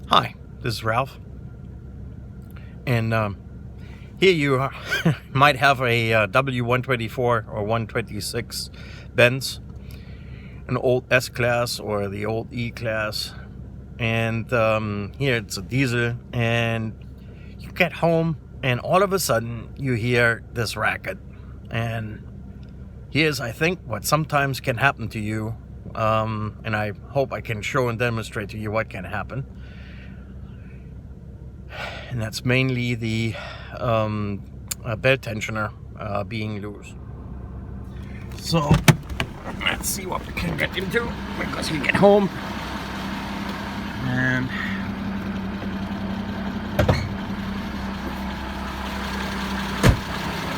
Hi, this is Ralph, and here you are, might have a W124 or 126 Benz, an old S-Class or the old E-Class, and here it's a diesel, and you get home and all of a sudden you hear this racket, and here's, I think, what sometimes can happen to you, and I hope I can show and demonstrate to you what can happen. And that's mainly the belt tensioner being loose. So let's see what we can get into, because we get home and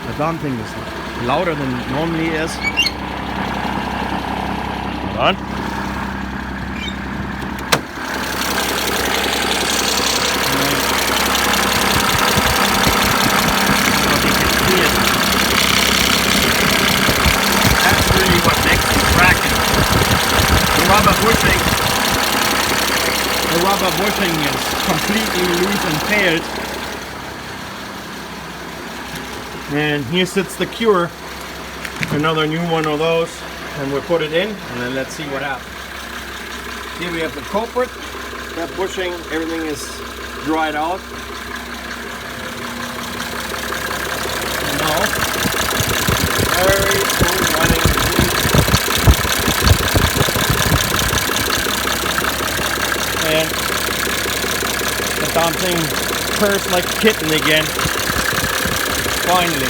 the damn thing is louder than it normally is. Hold on. The rubber bushing is completely loose and failed. And here sits the cure. Another new one of those. And we'll put it in and then let's see what happens. Here we have the culprit. That bushing, everything is dried out. And now, very smooth running. And the damn thing purrs like a kitten again. Finally.